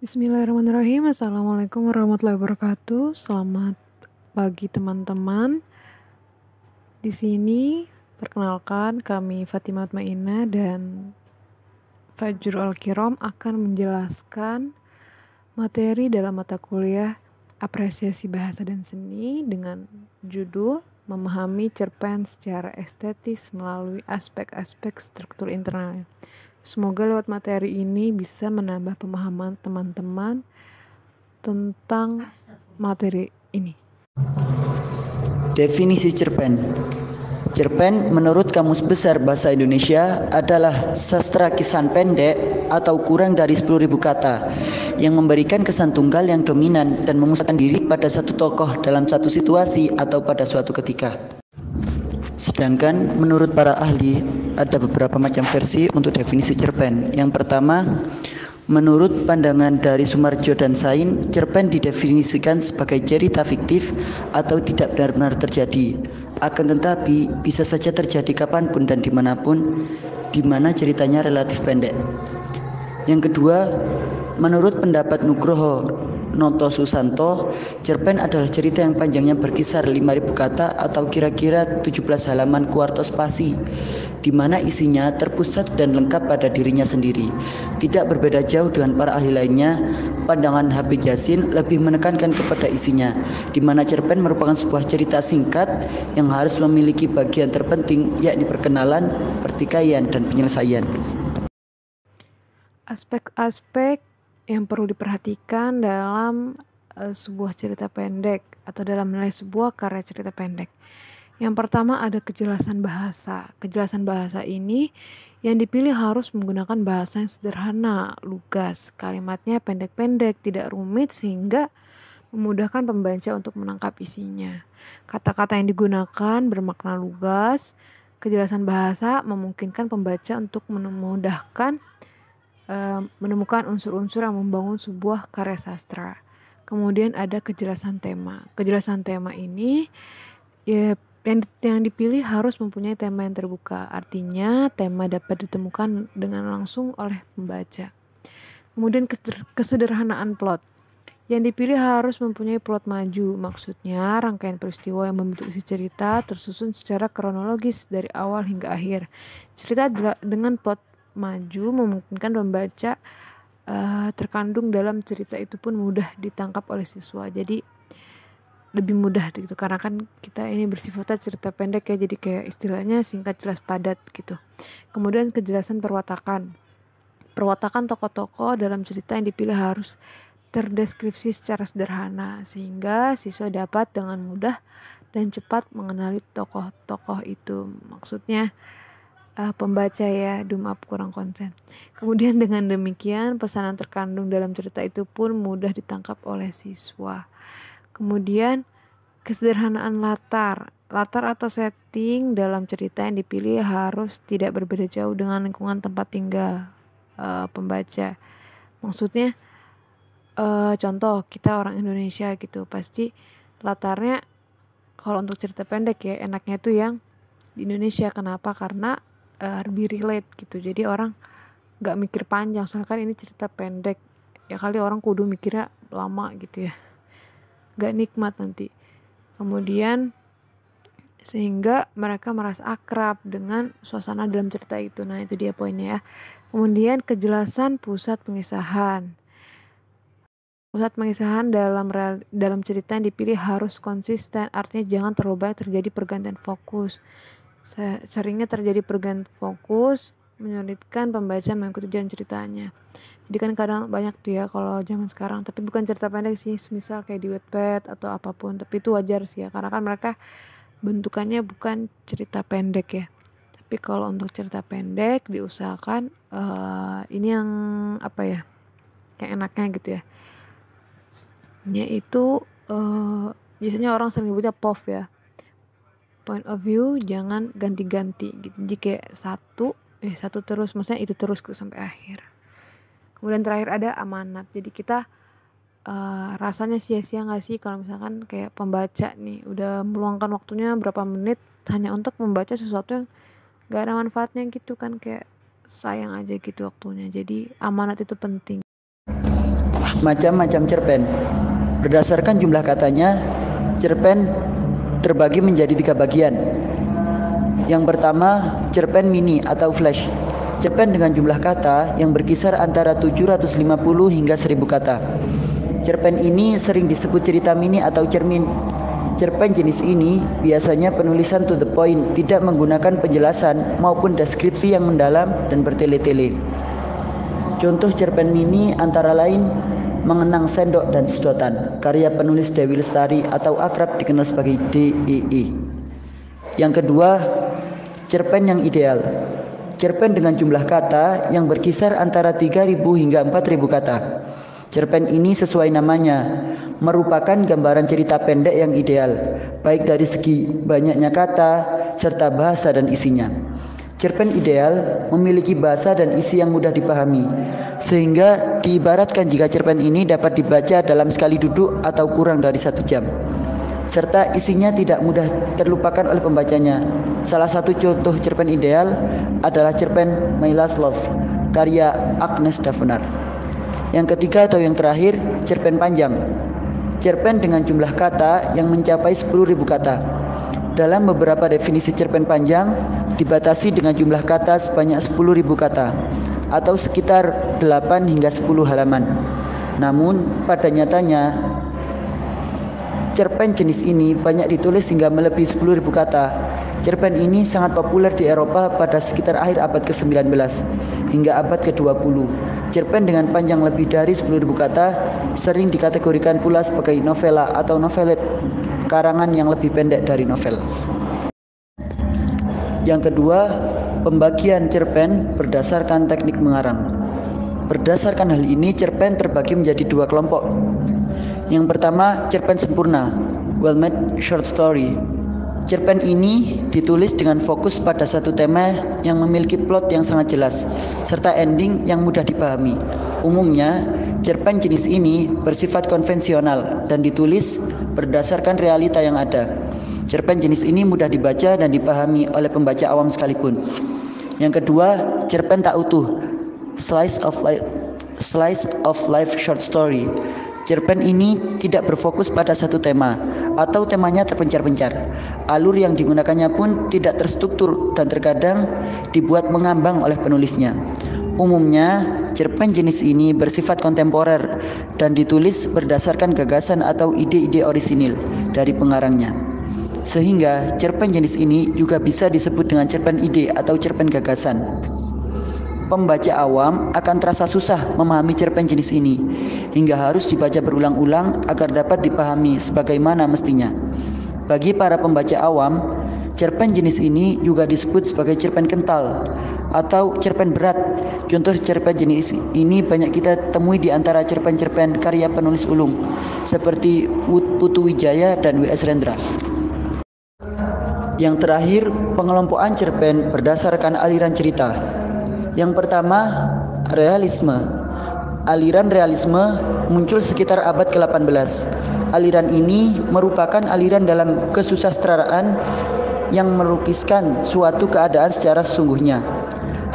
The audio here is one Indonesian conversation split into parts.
Bismillahirrahmanirrahim. Assalamualaikum warahmatullahi wabarakatuh. Selamat pagi teman-teman. Di sini perkenalkan kami Fatimah Maina dan Fajrul Al-Kiram akan menjelaskan materi dalam mata kuliah Apresiasi Bahasa dan Seni dengan judul Memahami Cerpen secara Estetis melalui aspek-aspek struktur internalnya. Semoga lewat materi ini bisa menambah pemahaman teman-teman tentang materi ini. Definisi cerpen. Cerpen menurut Kamus Besar Bahasa Indonesia adalah sastra kisahan pendek atau kurang dari 10.000 kata yang memberikan kesan tunggal yang dominan dan memusatkan diri pada satu tokoh dalam satu situasi atau pada suatu ketika. Sedangkan menurut para ahli ada beberapa macam versi untuk definisi cerpen. Yang pertama, menurut pandangan dari Sumarjo dan Sain, cerpen didefinisikan sebagai cerita fiktif atau tidak benar-benar terjadi. Akan tetapi bisa saja terjadi kapanpun dan dimanapun, di mana ceritanya relatif pendek. Yang kedua, menurut pendapat Nugroho Noto Susanto, cerpen adalah cerita yang panjangnya berkisar 5.000 kata atau kira-kira 17 halaman kuarto spasi, di mana isinya terpusat dan lengkap pada dirinya sendiri. Tidak berbeda jauh dengan para ahli lainnya, pandangan Habib Yasin lebih menekankan kepada isinya, di mana cerpen merupakan sebuah cerita singkat yang harus memiliki bagian terpenting, yakni perkenalan, pertikaian, dan penyelesaian. Aspek-aspek yang perlu diperhatikan dalam sebuah cerita pendek atau dalam nilai sebuah karya cerita pendek. Yang pertama ada kejelasan bahasa. Kejelasan bahasa ini yang dipilih harus menggunakan bahasa yang sederhana, lugas. Kalimatnya pendek-pendek, tidak rumit sehingga memudahkan pembaca untuk menangkap isinya. Kata-kata yang digunakan bermakna lugas. Kejelasan bahasa memungkinkan pembaca untuk menemukan unsur-unsur yang membangun sebuah karya sastra. Kemudian ada kejelasan tema. Kejelasan tema ini yang dipilih harus mempunyai tema yang terbuka. Artinya tema dapat ditemukan dengan langsung oleh pembaca. Kemudian kesederhanaan plot. Yang dipilih harus mempunyai plot maju. Maksudnya rangkaian peristiwa yang membentuk isi cerita tersusun secara kronologis dari awal hingga akhir. Cerita dengan plot maju memungkinkan pembaca terkandung dalam cerita itu pun mudah ditangkap oleh siswa. Jadi lebih mudah gitu, karena kan kita ini bersifatnya cerita pendek ya, jadi kayak istilahnya singkat, jelas, padat gitu. Kemudian kejelasan perwatakan. Perwatakan tokoh-tokoh dalam cerita yang dipilih harus terdeskripsi secara sederhana sehingga siswa dapat dengan mudah dan cepat mengenali tokoh-tokoh itu. Maksudnya pembaca ya, maaf kurang konsen. Kemudian dengan demikian pesanan terkandung dalam cerita itu pun mudah ditangkap oleh siswa. Kemudian kesederhanaan latar. Latar atau setting dalam cerita yang dipilih harus tidak berbeda jauh dengan lingkungan tempat tinggal pembaca. Maksudnya contoh kita orang Indonesia gitu, pasti latarnya kalau untuk cerita pendek ya enaknya tuh yang di Indonesia. Kenapa? Karena lebih relate gitu, jadi orang gak mikir panjang, soalnya kan ini cerita pendek ya, kali orang kudu mikirnya lama gitu ya, gak nikmat nanti. Kemudian sehingga mereka merasa akrab dengan suasana dalam cerita itu. Nah itu dia poinnya ya. Kemudian kejelasan pusat pengisahan. Pusat pengisahan dalam cerita yang dipilih harus konsisten, artinya jangan terlalu banyak terjadi pergantian fokus. Seringnya terjadi pergantian fokus menyulitkan pembaca mengikuti jalan ceritanya. Jadi kan kadang banyak tuh ya kalau zaman sekarang, tapi bukan cerita pendek sih, misal kayak di Wattpad atau apapun, tapi itu wajar sih ya, karena kan mereka bentukannya bukan cerita pendek ya. Tapi kalau untuk cerita pendek diusahakan ini yang apa ya, yang enaknya gitu ya, yaitu biasanya orang sering nyebutnya POV ya, point of view, jangan ganti-ganti gitu. Jadi kayak satu terus, maksudnya itu terus sampai akhir. Kemudian terakhir ada amanat. Jadi kita rasanya sia-sia gak sih kalau misalkan kayak pembaca nih udah meluangkan waktunya berapa menit hanya untuk membaca sesuatu yang gak ada manfaatnya gitu kan, kayak sayang aja gitu waktunya. Jadi amanat itu penting. Macam-macam cerpen. Berdasarkan jumlah katanya, cerpen terbagi menjadi 3 bagian. Yang pertama, cerpen mini atau flash. Cerpen dengan jumlah kata yang berkisar antara 750 hingga 1000 kata. Cerpen ini sering disebut cerita mini atau cermin. Cerpen jenis ini biasanya penulisan to the point, tidak menggunakan penjelasan maupun deskripsi yang mendalam dan bertele-tele. Contoh cerpen mini antara lain Mengenang Sendok dan Sedotan, karya penulis Dewi Lestari atau akrab dikenal sebagai DEE. Yang kedua, cerpen yang ideal. Cerpen dengan jumlah kata yang berkisar antara 3.000 hingga 4.000 kata. Cerpen ini sesuai namanya, merupakan gambaran cerita pendek yang ideal, baik dari segi banyaknya kata, serta bahasa dan isinya. Cerpen ideal memiliki bahasa dan isi yang mudah dipahami, sehingga diibaratkan jika cerpen ini dapat dibaca dalam sekali duduk atau kurang dari 1 jam. Serta isinya tidak mudah terlupakan oleh pembacanya. Salah satu contoh cerpen ideal adalah cerpen My Last Love, karya Agnes Davenar. Yang ketiga atau yang terakhir, cerpen panjang. Cerpen dengan jumlah kata yang mencapai 10.000 kata. Dalam beberapa definisi cerpen panjang dibatasi dengan jumlah kata sebanyak 10.000 kata atau sekitar 8 hingga 10 halaman. Namun pada nyatanya cerpen jenis ini banyak ditulis hingga melebihi 10.000 kata. Cerpen ini sangat populer di Eropa pada sekitar akhir abad ke-19 hingga abad ke-20. Cerpen dengan panjang lebih dari 10.000 kata sering dikategorikan pula sebagai novela atau novelet, karangan yang lebih pendek dari novel. Yang kedua, pembagian cerpen berdasarkan teknik mengarang. Berdasarkan hal ini, cerpen terbagi menjadi 2 kelompok. Yang pertama, cerpen sempurna, well-made short story. Cerpen ini ditulis dengan fokus pada satu tema yang memiliki plot yang sangat jelas, serta ending yang mudah dipahami. Umumnya, cerpen jenis ini bersifat konvensional dan ditulis berdasarkan realita yang ada. Cerpen jenis ini mudah dibaca dan dipahami oleh pembaca awam sekalipun. Yang kedua, cerpen tak utuh, slice of life short story. Cerpen ini tidak berfokus pada satu tema atau temanya terpencar-pencar. Alur yang digunakannya pun tidak terstruktur dan terkadang dibuat mengambang oleh penulisnya. Umumnya, cerpen jenis ini bersifat kontemporer dan ditulis berdasarkan gagasan atau ide-ide orisinil dari pengarangnya. Sehingga cerpen jenis ini juga bisa disebut dengan cerpen ide atau cerpen gagasan. Pembaca awam akan terasa susah memahami cerpen jenis ini hingga harus dibaca berulang-ulang agar dapat dipahami sebagaimana mestinya. Bagi para pembaca awam, cerpen jenis ini juga disebut sebagai cerpen kental atau cerpen berat. Contoh cerpen jenis ini banyak kita temui di antara cerpen-cerpen karya penulis ulung seperti Putu Wijaya dan W.S. Rendra. Yang terakhir, pengelompokan cerpen berdasarkan aliran cerita. Yang pertama, realisme. Aliran realisme muncul sekitar abad ke-18. Aliran ini merupakan aliran dalam kesusastraraan yang melukiskan suatu keadaan secara sesungguhnya.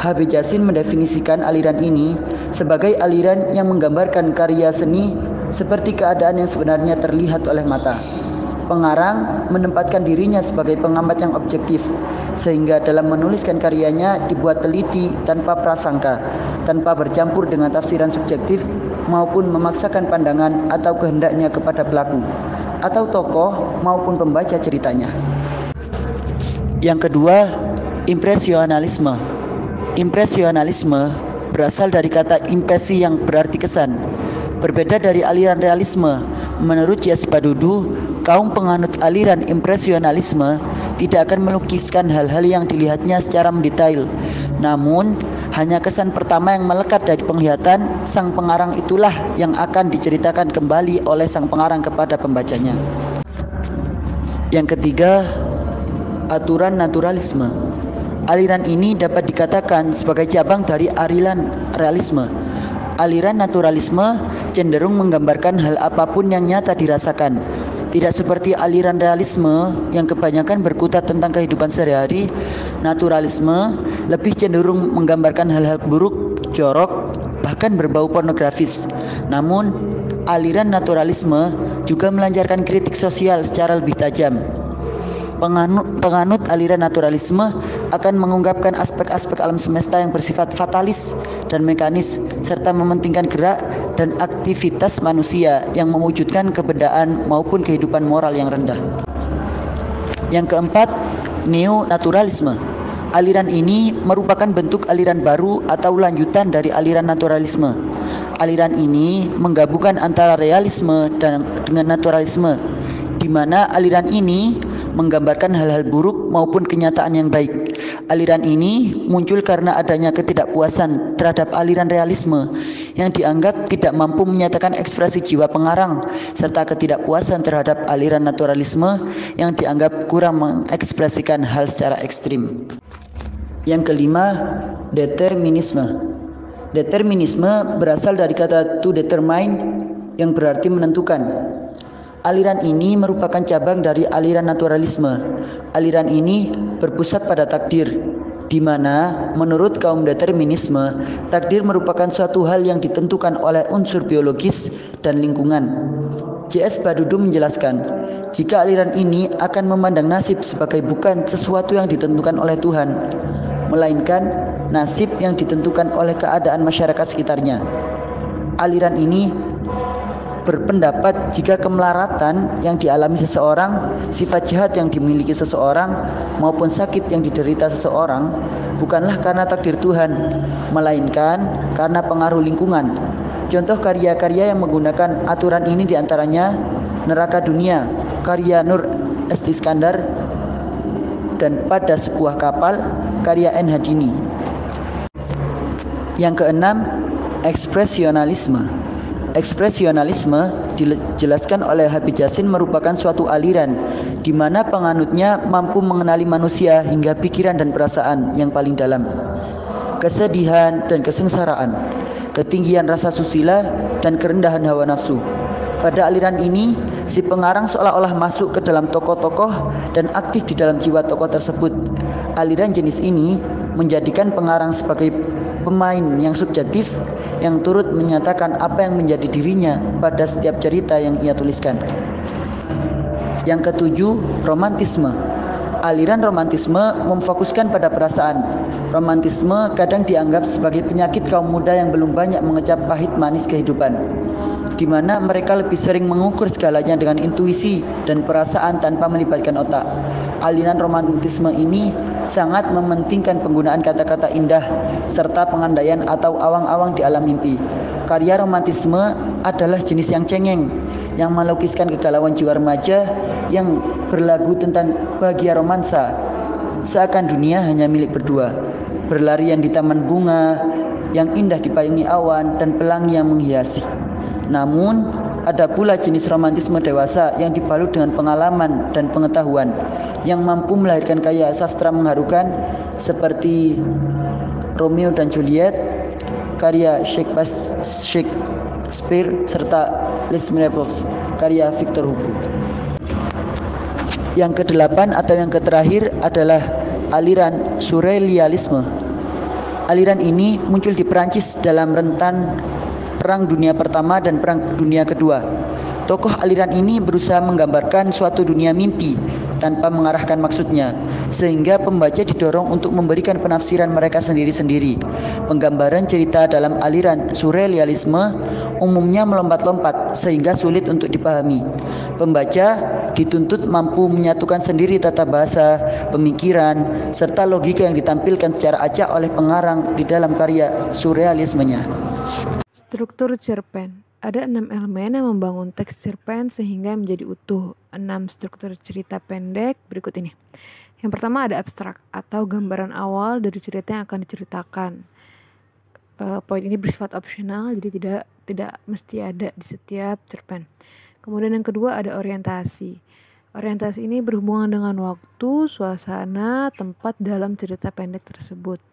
H.B. Jasin mendefinisikan aliran ini sebagai aliran yang menggambarkan karya seni seperti keadaan yang sebenarnya terlihat oleh mata. Pengarang menempatkan dirinya sebagai pengamat yang objektif, sehingga dalam menuliskan karyanya dibuat teliti tanpa prasangka, tanpa bercampur dengan tafsiran subjektif maupun memaksakan pandangan atau kehendaknya kepada pelaku, atau tokoh maupun pembaca ceritanya. Yang kedua, impresionalisme. Impresionalisme berasal dari kata impresi yang berarti kesan. Berbeda dari aliran realisme, menurut J.S. Padudu, kaum penganut aliran impresionalisme tidak akan melukiskan hal-hal yang dilihatnya secara mendetail. Namun, hanya kesan pertama yang melekat dari penglihatan sang pengarang itulah yang akan diceritakan kembali oleh sang pengarang kepada pembacanya. Yang ketiga, aturan naturalisme. Aliran ini dapat dikatakan sebagai cabang dari aliran realisme. Aliran naturalisme cenderung menggambarkan hal apapun yang nyata dirasakan. Tidak seperti aliran realisme yang kebanyakan berkutat tentang kehidupan sehari-hari. Naturalisme lebih cenderung menggambarkan hal-hal buruk, jorok, bahkan berbau pornografis. Namun, aliran naturalisme juga melancarkan kritik sosial secara lebih tajam. Penganut aliran naturalisme akan mengungkapkan aspek-aspek alam semesta yang bersifat fatalis dan mekanis, serta mementingkan gerak dan aktivitas manusia yang mewujudkan kebendaan maupun kehidupan moral yang rendah. Yang keempat, neonaturalisme. Aliran ini merupakan bentuk aliran baru atau lanjutan dari aliran naturalisme. Aliran ini menggabungkan antara realisme dengan naturalisme, di mana aliran ini menggambarkan hal-hal buruk maupun kenyataan yang baik. Aliran ini muncul karena adanya ketidakpuasan terhadap aliran realisme yang dianggap tidak mampu menyatakan ekspresi jiwa pengarang, serta ketidakpuasan terhadap aliran naturalisme yang dianggap kurang mengekspresikan hal secara ekstrim. Yang kelima, determinisme. Determinisme berasal dari kata to determine yang berarti menentukan. Aliran ini merupakan cabang dari aliran naturalisme. Aliran ini berpusat pada takdir, di mana menurut kaum determinisme, takdir merupakan suatu hal yang ditentukan oleh unsur biologis dan lingkungan. J.S. Badudu menjelaskan, jika aliran ini akan memandang nasib sebagai bukan sesuatu yang ditentukan oleh Tuhan, melainkan nasib yang ditentukan oleh keadaan masyarakat sekitarnya. Aliran ini berpendapat jika kemelaratan yang dialami seseorang, sifat jahat yang dimiliki seseorang, maupun sakit yang diderita seseorang bukanlah karena takdir Tuhan, melainkan karena pengaruh lingkungan. Contoh karya-karya yang menggunakan aturan ini diantaranya Neraka Dunia, karya Nur Iskandar, dan Pada Sebuah Kapal, karya N. Hadini. Yang keenam, ekspresionalisme. Ekspresionalisme dijelaskan oleh Habib Yasin merupakan suatu aliran di mana penganutnya mampu mengenali manusia hingga pikiran dan perasaan yang paling dalam, kesedihan dan kesengsaraan, ketinggian rasa susila dan kerendahan hawa nafsu. Pada aliran ini, si pengarang seolah-olah masuk ke dalam tokoh-tokoh dan aktif di dalam jiwa tokoh tersebut. Aliran jenis ini menjadikan pengarang sebagai pemain yang subjektif yang turut menyatakan apa yang menjadi dirinya pada setiap cerita yang ia tuliskan. Yang ketujuh, romantisme. Aliran romantisme memfokuskan pada perasaan. Romantisme kadang dianggap sebagai penyakit kaum muda yang belum banyak mengecap pahit manis kehidupan, di mana mereka lebih sering mengukur segalanya dengan intuisi dan perasaan tanpa melibatkan otak. Aliran romantisme ini sangat mementingkan penggunaan kata-kata indah serta pengandaian atau awang-awang di alam mimpi. Karya romantisme adalah jenis yang cengeng, yang melukiskan kegalauan jiwa remaja yang berlagu tentang bahagia romansa, seakan dunia hanya milik berdua, berlarian di taman bunga yang indah dipayungi awan dan pelangi yang menghiasi. Namun, ada pula jenis romantisme dewasa yang dibalut dengan pengalaman dan pengetahuan yang mampu melahirkan karya sastra mengharukan seperti Romeo dan Juliet, karya Shakespeare, serta Les Miserables, karya Victor Hugo. Yang kedelapan atau yang terakhir adalah aliran surrealisme. Aliran ini muncul di Perancis dalam rentan Perang Dunia Pertama dan Perang Dunia Kedua. Tokoh aliran ini berusaha menggambarkan suatu dunia mimpi tanpa mengarahkan maksudnya, sehingga pembaca didorong untuk memberikan penafsiran mereka sendiri-sendiri. Penggambaran cerita dalam aliran surrealisme umumnya melompat-lompat sehingga sulit untuk dipahami. Pembaca dituntut mampu menyatukan sendiri tata bahasa, pemikiran, serta logika yang ditampilkan secara acak oleh pengarang di dalam karya surrealismenya. Struktur cerpen. Ada 6 elemen yang membangun teks cerpen sehingga menjadi utuh. 6 struktur cerita pendek berikut ini. Yang pertama ada abstrak atau gambaran awal dari cerita yang akan diceritakan. Poin ini bersifat opsional, jadi tidak mesti ada di setiap cerpen. Kemudian yang kedua ada orientasi. Orientasi ini berhubungan dengan waktu, suasana, tempat dalam cerita pendek tersebut.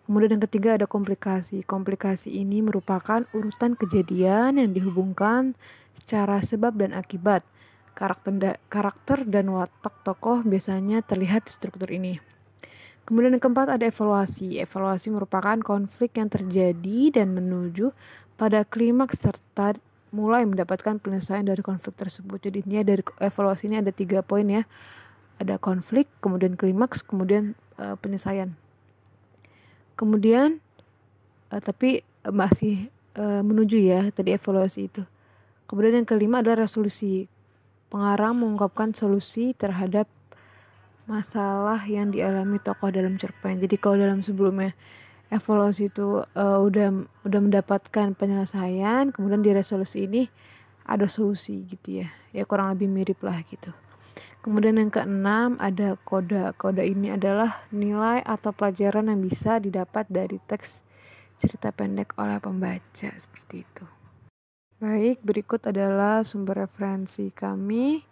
Kemudian yang ketiga ada komplikasi. Komplikasi ini merupakan urutan kejadian yang dihubungkan secara sebab dan akibat. Karakter dan watak tokoh biasanya terlihat di struktur ini. Kemudian yang keempat ada evaluasi. Evaluasi merupakan konflik yang terjadi dan menuju pada klimaks serta mulai mendapatkan penyelesaian dari konflik tersebut. Jadi intinya dari evaluasi ini ada 3 poin ya. Ada konflik, kemudian klimaks, kemudian penyelesaian. Kemudian tapi masih menuju ya tadi evaluasi itu. Kemudian yang kelima adalah resolusi. Pengarang mengungkapkan solusi terhadap masalah yang dialami tokoh dalam cerpen. Jadi kalau dalam sebelumnya evaluasi itu udah mendapatkan penyelesaian, kemudian di resolusi ini ada solusi gitu ya. Ya kurang lebih mirip lah gitu. Kemudian yang keenam ada koda. Koda ini adalah nilai atau pelajaran yang bisa didapat dari teks cerita pendek oleh pembaca, seperti itu. Baik, berikut adalah sumber referensi kami.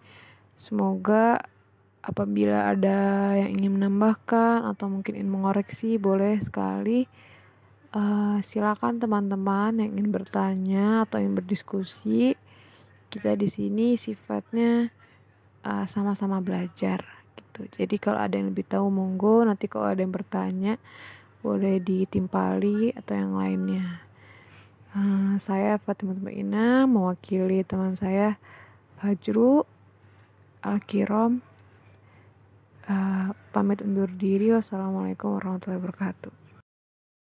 Semoga apabila ada yang ingin menambahkan atau mungkin ingin mengoreksi, boleh sekali. Silakan teman-teman yang ingin bertanya atau ingin berdiskusi. Kita di sini sifatnya sama-sama belajar gitu. Jadi kalau ada yang lebih tahu monggo, nanti kalau ada yang bertanya boleh ditimpali atau yang lainnya. Saya Fatimah Ina mewakili teman saya Fajru Al-Kirom, pamit undur diri. Wassalamualaikum warahmatullahi wabarakatuh.